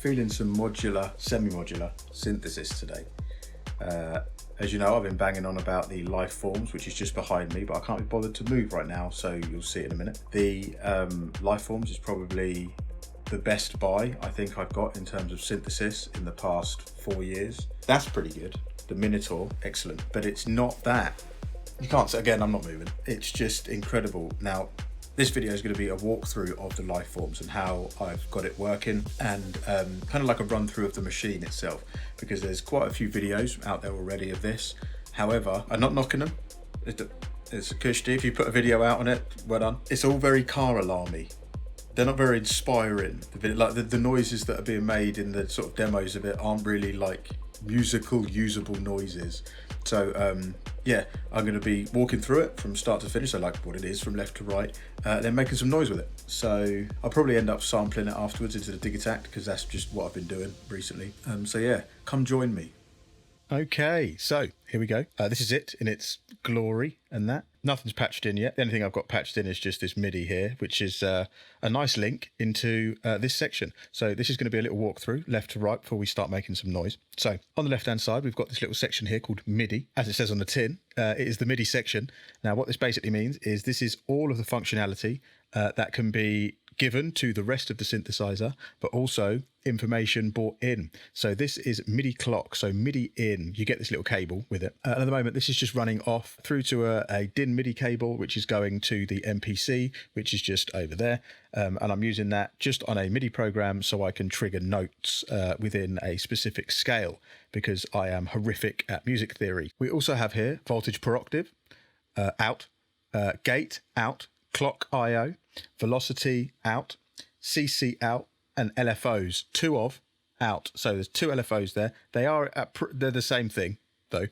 feeling some modular, semi-modular synthesis today. As you know, I've been banging on about the Lifeforms, which is just behind me, but I can't be bothered to move right now, so you'll see it in a minute. The Lifeforms is probably the best buy I think I've got in terms of synthesis in the past 4 years. That's pretty good. The Minotaur, excellent, but it's not that. You can't say, again, I'm not moving. It's just incredible. Now, this video is going to be a walkthrough of the Lifeforms and how I've got it working, and kind of like a run through of the machine itself, because there's quite a few videos out there already of this. However, I'm not knocking them. It's a cushy. If you put a video out on it, well done. It's all very car alarmy. They're not very inspiring. The noises that are being made in the sort of demos of it aren't really like musical, usable noises. So yeah, I'm going to be walking through it from start to finish, so like what it is from left to right, then making some noise with it. So I'll probably end up sampling it afterwards into the Digitact, because that's just what I've been doing recently. So yeah, come join me. Okay, so here we go. This is it in its glory and that. Nothing's patched in yet. The only thing I've got patched in is just this Midi here, which is a nice link into this section. So this is going to be a little walkthrough left to right before we start making some noise. So on the left-hand side, we've got this little section here called Midi. As it says on the tin, it is the Midi section. Now, what this basically means is this is all of the functionality that can be given to the rest of the synthesizer, but also information brought in. So this is MIDI clock, so MIDI in, you get this little cable with it. At the moment, this is just running off through to a DIN MIDI cable, which is going to the MPC, which is just over there. And I'm using that just on a MIDI program so I can trigger notes within a specific scale, because I am horrific at music theory. We also have here voltage per octave, out, gate out, clock IO, velocity out, CC out, and LFOs, 2 of out. So there's 2 LFOs there. They're the same thing though.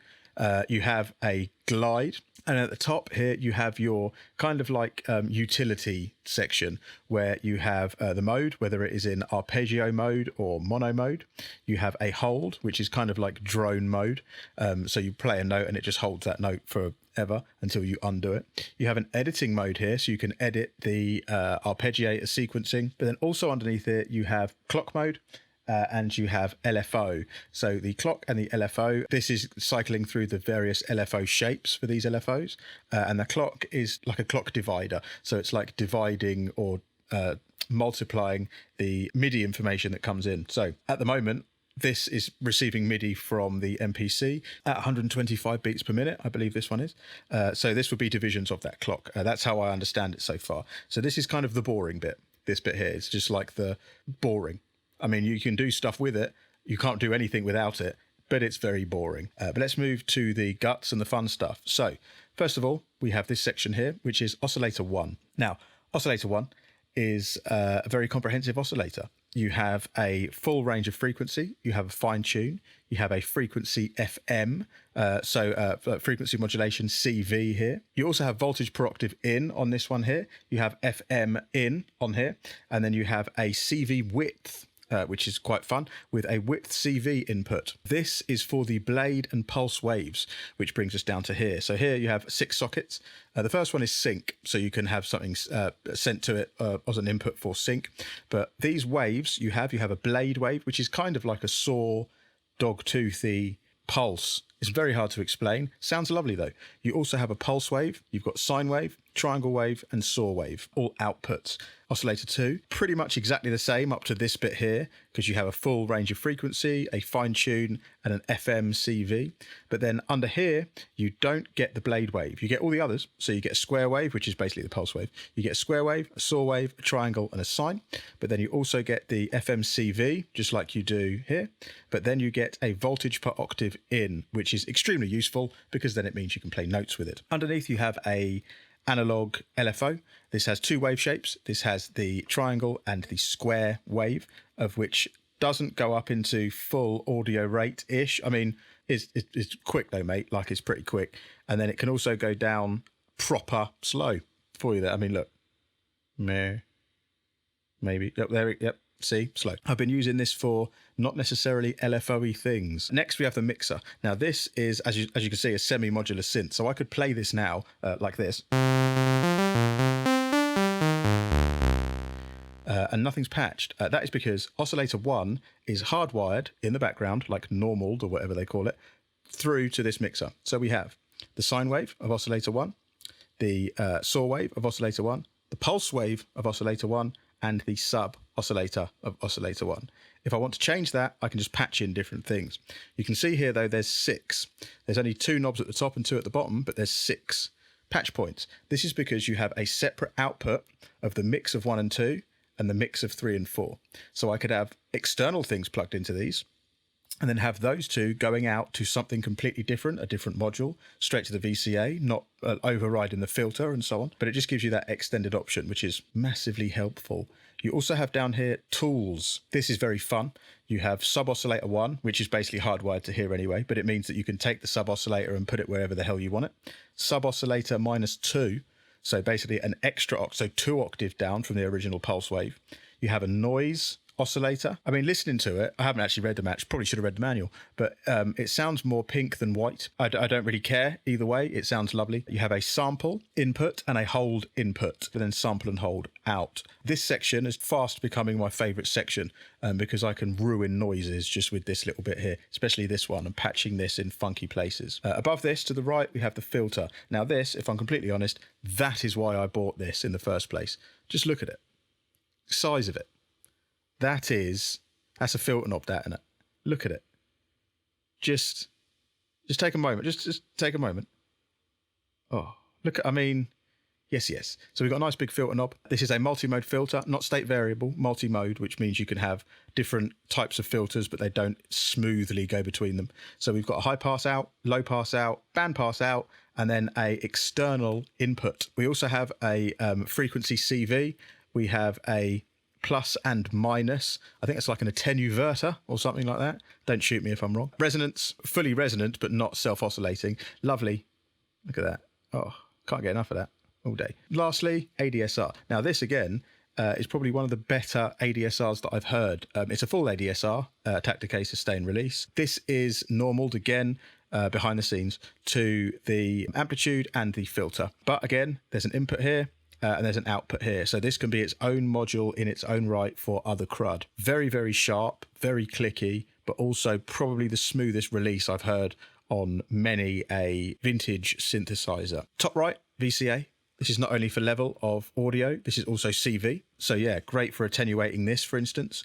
You have a glide, and at the top here you have your kind of like utility section, where you have the mode, whether it is in arpeggio mode or mono mode. You have a hold, which is kind of like drone mode. So you play a note and it just holds that note forever until you undo it. You have an editing mode here, so you can edit the arpeggiator sequencing. But then also underneath it you have clock mode, and you have LFO. So the clock and the LFO, this is cycling through the various LFO shapes for these LFOs. And the clock is like a clock divider. So it's like dividing or multiplying the MIDI information that comes in. So at the moment, this is receiving MIDI from the MPC at 125 beats per minute, I believe this one is. So this would be divisions of that clock. That's how I understand it so far. So this is kind of the boring bit. This bit here, it's just like the boring. I mean, you can do stuff with it. You can't do anything without it, but it's very boring. But let's move to the guts and the fun stuff. So first of all, we have this section here, which is Oscillator 1. Now, Oscillator 1 is a very comprehensive oscillator. You have a full range of frequency, you have a fine tune, you have a frequency FM, frequency modulation CV here. You also have voltage per octave in on this one here. You have FM in on here, and then you have a CV width, which is quite fun, with a width CV input. This is for the blade and pulse waves, which brings us down to here. So here you have 6 sockets. The first one is sync, so you can have something sent to it as an input for sync. But these waves you have a blade wave, which is kind of like a saw, dog-toothy pulse. It's very hard to explain. Sounds lovely though. You also have a pulse wave. You've got sine wave, triangle wave, and saw wave, all outputs. Oscillator 2, pretty much exactly the same up to this bit here, because you have a full range of frequency, a fine tune, and an FM CV. But then under here, you don't get the blade wave. You get all the others. So you get a square wave, which is basically the pulse wave. You get a square wave, a saw wave, a triangle, and a sine. But then you also get the FM CV, just like you do here. But then you get a voltage per octave in, which is extremely useful, because then it means you can play notes with it. Underneath you have a analog LFO. This has 2 wave shapes. This has the triangle and the square wave, of which doesn't go up into full audio rate-ish. I mean, it's quick though, mate. Like, it's pretty quick. And then it can also go down proper slow for you there. I mean, look. Maybe. Yep, there. Yep. See, slow. I've been using this for not necessarily LFO-y things. Next, we have the mixer. Now, this is, as you can see, a semi-modular synth. So I could play this now like this. and nothing's patched. That is because oscillator 1 is hardwired in the background, like normaled or whatever they call it, through to this mixer. So we have the sine wave of oscillator 1, the saw wave of oscillator 1, the pulse wave of oscillator 1, and the sub oscillator of oscillator 1. If I want to change that, I can just patch in different things. You can see here, though, there's 6. There's only 2 knobs at the top and 2 at the bottom, but there's 6 patch points. This is because you have a separate output of the mix of 1 and 2 and the mix of 3 and 4. So I could have external things plugged into these and then have those two going out to something completely different, a different module, straight to the VCA, not overriding the filter and so on. But it just gives you that extended option, which is massively helpful. You also have down here tools. This is very fun. You have sub-oscillator 1, which is basically hardwired to here anyway, but it means that you can take the sub-oscillator and put it wherever the hell you want it. Sub-oscillator -2, so basically an extra octave, so 2 octave down from the original pulse wave. You have a noise oscillator. I mean, listening to it, I haven't actually read the match, probably should have read the manual, but it sounds more pink than white. I don't really care either way. It sounds lovely. You have a sample input and a hold input, and then sample and hold out. This section is fast becoming my favorite section because I can ruin noises just with this little bit here, especially this one, and patching this in funky places. Above this, to the right, we have the filter. Now this, if I'm completely honest, that is why I bought this in the first place. Just look at it. Size of it. That's a filter knob, that, isn't it? Look at it. Just take a moment. Just take a moment. Oh, look at, I mean, yes. So we've got a nice big filter knob. This is a multi-mode filter, not state variable, multi-mode, which means you can have different types of filters, but they don't smoothly go between them. So we've got a high pass out, low pass out, band pass out, and then a external input. We also have a frequency CV. We have a plus and minus. I think it's like an attenuverter or something like that. Don't shoot me if I'm wrong. Resonance, fully resonant, but not self-oscillating. Lovely. Look at that. Oh, can't get enough of that all day. Lastly, ADSR. Now this again is probably one of the better ADSRs that I've heard. It's a full ADSR, attack, decay, sustain, release. This is normaled again behind the scenes to the amplitude and the filter. But again, there's an input here. And there's an output here. So this can be its own module in its own right for other crud. Very, very sharp, very clicky, but also probably the smoothest release I've heard on many a vintage synthesizer. Top right, VCA. This is not only for level of audio, this is also CV. So yeah, great for attenuating this, for instance,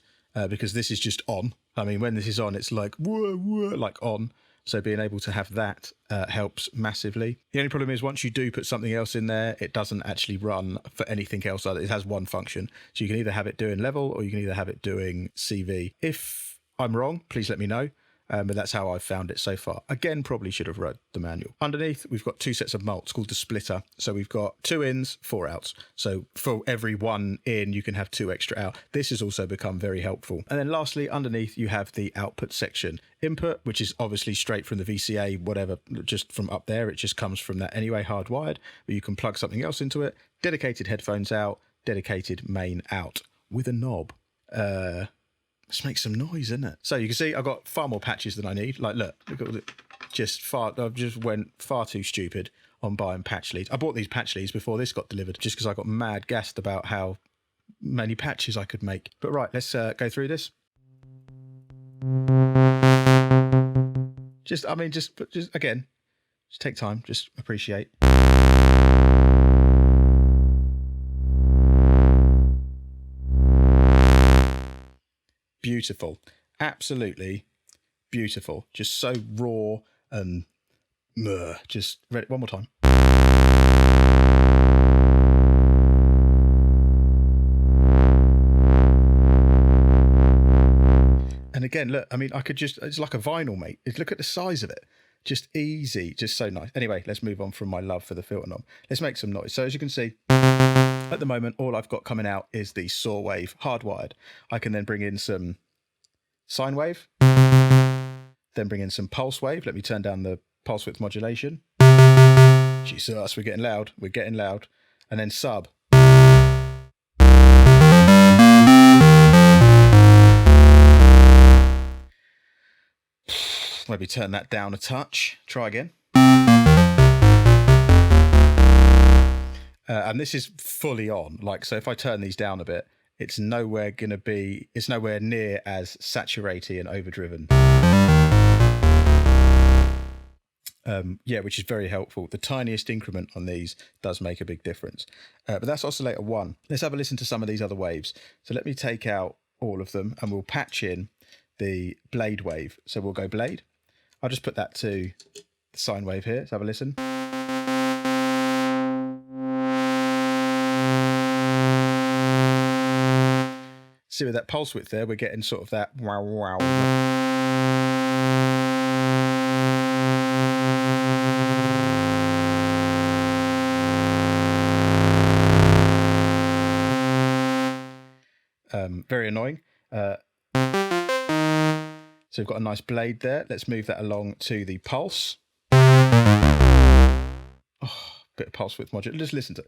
because this is just on. I mean, when this is on, it's like, whoa, whoa, like on. So being able to have that helps massively. The only problem is once you do put something else in there, it doesn't actually run for anything else. It has one function. So you can either have it doing level or you can either have it doing CV. If I'm wrong, please let me know. But that's how I've found it so far. Again, probably should have read the manual. Underneath, we've got 2 sets of mults called the splitter. So we've got 2 ins, 4 outs. So for every 1 in, you can have 2 extra out. This has also become very helpful. And then lastly, underneath, you have the output section. Input, which is obviously straight from the VCA, whatever, just from up there. It just comes from that anyway, hardwired. But you can plug something else into it. Dedicated headphones out, dedicated main out with a knob. Let's make some noise, isn't it? So you can see I've got far more patches than I need. Like, look at all it. I just went far too stupid on buying patch leads. I bought these patch leads before this got delivered just because I got mad gassed about how many patches I could make. But right, let's go through this. Just again, just take time, just appreciate. Beautiful, absolutely beautiful. Just so raw and just read it one more time. And again, look, I mean, I could just, it's like a vinyl, mate. Look at the size of it. Just easy, just so nice. Anyway, let's move on from my love for the filter knob. Let's make some noise. So as you can see, at the moment, all I've got coming out is the saw wave, hardwired. I can then bring in some sine wave, then bring in some pulse wave. Let me turn down the pulse width modulation. Jesus, we're getting loud. We're getting loud. And then sub. Maybe turn that down a touch. Try again. And this is fully on. Like, so if I turn these down a bit, it's nowhere near as saturated and overdriven. Yeah, which is very helpful. The tiniest increment on these does make a big difference. But that's oscillator 1. Let's have a listen to some of these other waves. So let me take out all of them and we'll patch in the blade wave. So we'll go blade. I'll just put that to the sine wave here. Let's have a listen. See with that pulse width there, we're getting sort of that wow wow. Very annoying. So we've got a nice blade there. Let's move that along to the pulse. Oh, bit of pulse width modulator. Just listen to it.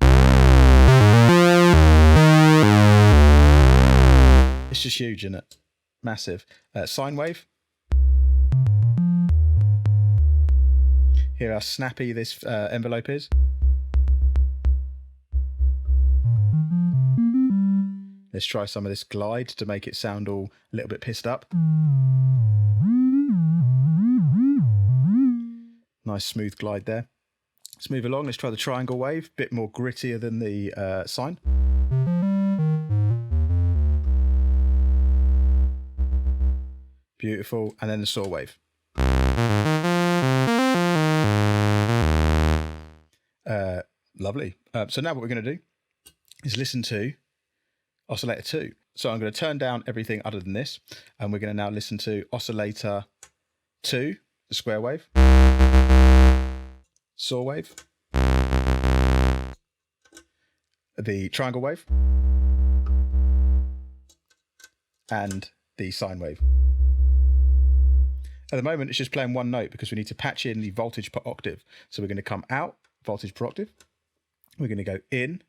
It's just huge, isn't it? Massive. Sine wave. Hear how snappy this envelope is. Let's try some of this glide to make it sound all a little bit pissed up. Nice smooth glide there. Let's move along. Let's try the triangle wave. Bit more grittier than the sine. Beautiful. And then the saw wave. Lovely. So now what we're going to do is listen to oscillator 2. So I'm going to turn down everything other than this, and we're going to now listen to oscillator 2, the square wave, saw wave, the triangle wave, and the sine wave. At the moment, it's just playing one note because we need to patch in the voltage per octave. So we're going to come out, voltage per octave. We're going to go in,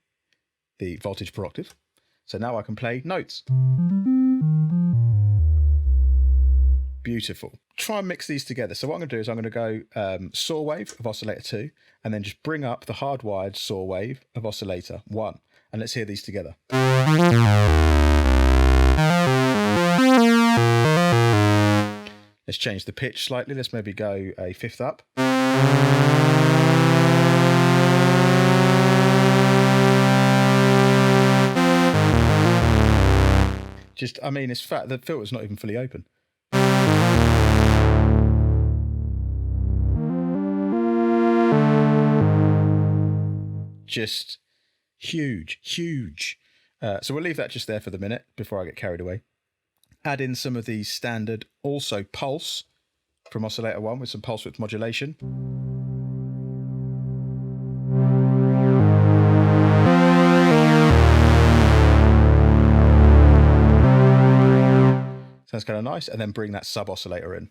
the voltage per octave. So now I can play notes. Beautiful. Try and mix these together. So what I'm going to do is I'm going to go saw wave of oscillator 2 and then just bring up the hardwired saw wave of oscillator 1. And let's hear these together. Let's change the pitch slightly. Let's maybe go a fifth up. Just, I mean, it's fat. The filter's not even fully open. Just huge, huge. So we'll leave that just there for the minute before I get carried away. Add in some of the standard also pulse from oscillator 1 with some pulse width modulation. Sounds kind of nice, and then bring that sub oscillator in.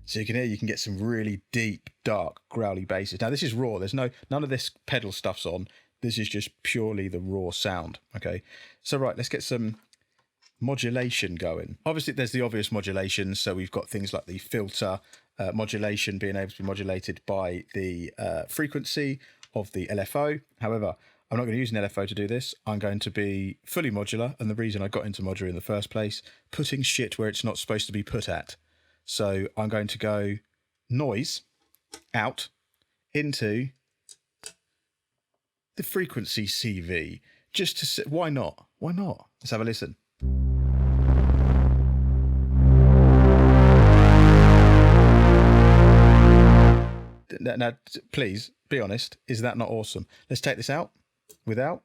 So you can hear, you can get some really deep, dark, growly basses. Now this is raw. There's none of this pedal stuff's on. This is just purely the raw sound. Okay. So right, let's get some modulation going. Obviously there's the obvious modulations. So we've got things like the filter modulation being able to be modulated by the frequency of the LFO. However, I'm not going to use an LFO to do this. I'm going to be fully modular. And the reason I got into modular in the first place, putting shit where it's not supposed to be put at. So I'm going to go noise out into the frequency CV. Just to see, why not? Why not? Let's have a listen. Now, please be honest. Is that not awesome? Let's take this out without.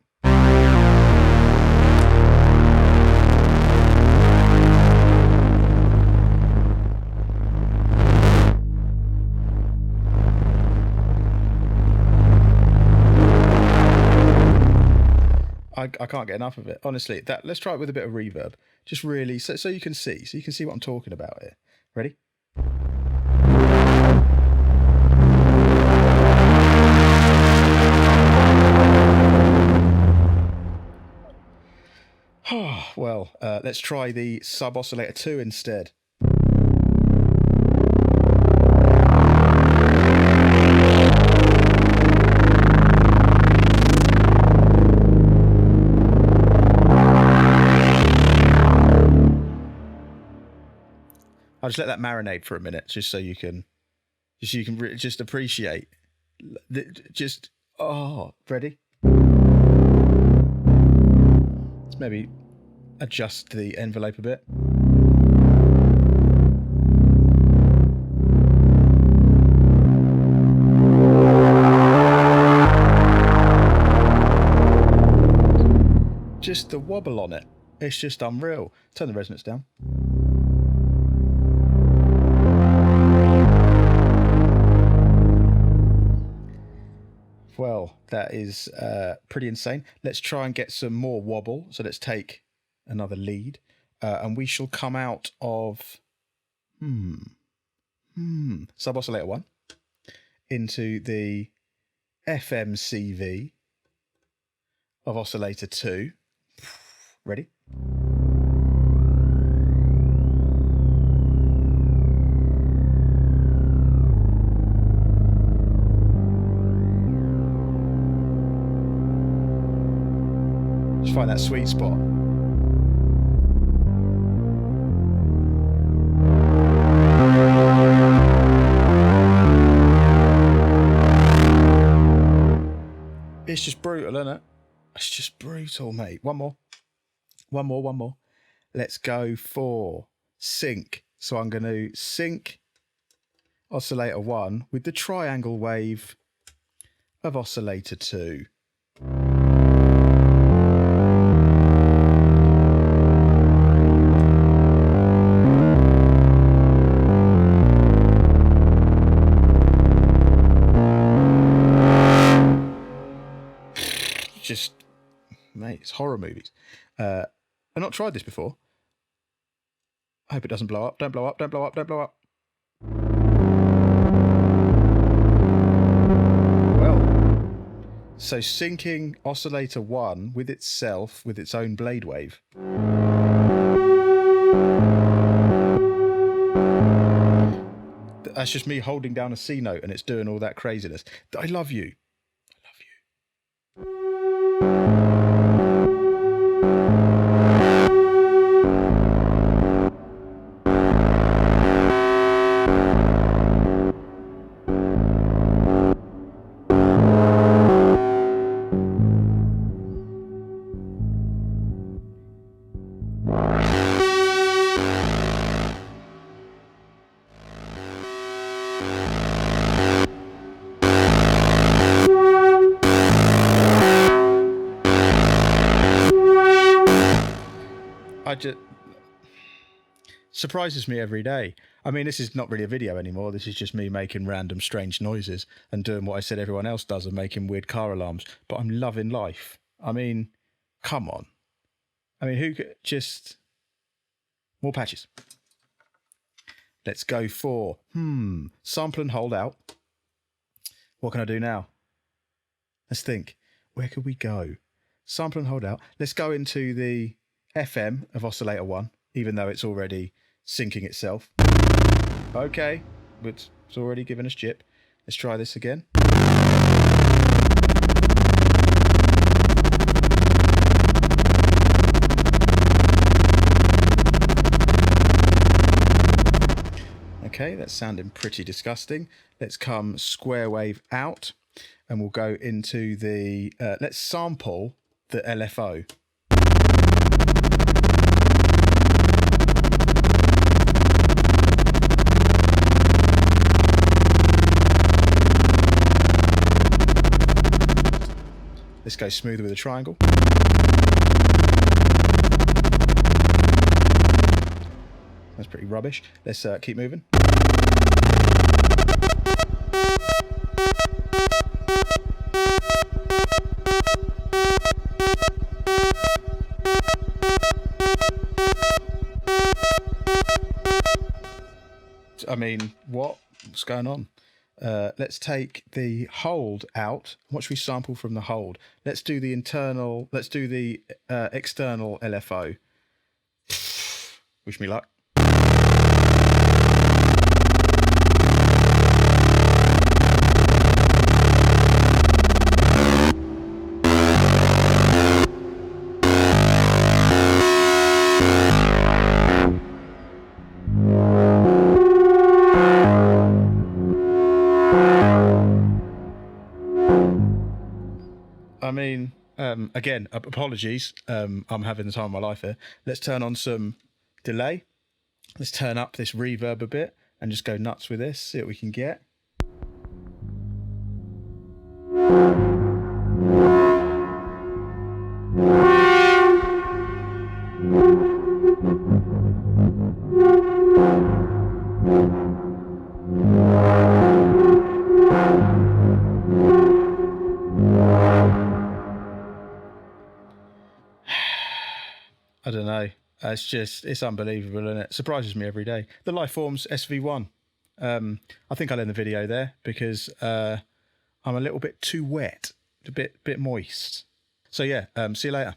I can't get enough of it, honestly. Let's try it with a bit of reverb, just really, so you can see what I'm talking about here. Ready? Well, let's try the sub oscillator 2 instead. I'll just let that marinate for a minute, just so you can just appreciate. Ready? Let's maybe adjust the envelope a bit. Just the wobble on it. It's just unreal. Turn the resonance down. Well, that is pretty insane. Let's try and get some more wobble. So let's take another lead, and we shall come out of sub oscillator 1 into the FMCV of oscillator 2. Ready? Just find that sweet spot. It's just brutal, isn't it? It's just brutal, mate. One more. Let's go for sync. So I'm going to sync oscillator 1 with the triangle wave of oscillator 2. Just, mate, it's horror movies. I've not tried this before. I hope it doesn't blow up. Don't blow up, don't blow up, don't blow up. Well, so syncing oscillator 1 with itself, with its own blade wave. That's just me holding down a C note and it's doing all that craziness. I love you. Surprises me every day. I mean, this is not really a video anymore. This is just me making random strange noises and doing what I said everyone else does and making weird car alarms. But I'm loving life. I mean, come on. I mean, who could just... More patches. Let's go for, sample and hold out. What can I do now? Let's think. Where could we go? Sample and hold out. Let's go into the FM of oscillator 1, even though it's already syncing itself. Okay, but it's already given us jip. Let's try this again. Okay, that's sounding pretty disgusting. Let's come square wave out and we'll go into the, let's sample the LFO. Let's go smoother with a triangle. That's pretty rubbish. Let's keep moving. I mean, what's going on? Let's take the hold out. What should we sample from the hold? Let's do the internal, let's do the external LFO. Wish me luck. I mean, again, apologies. I'm having the time of my life here. Let's turn on some delay. Let's turn up this reverb a bit and just go nuts with this, see what we can get. I don't know. It's unbelievable, and it surprises me every day. The Lifeforms SV1. I think I'll end the video there because I'm a little bit too wet, a bit moist. So yeah, see you later.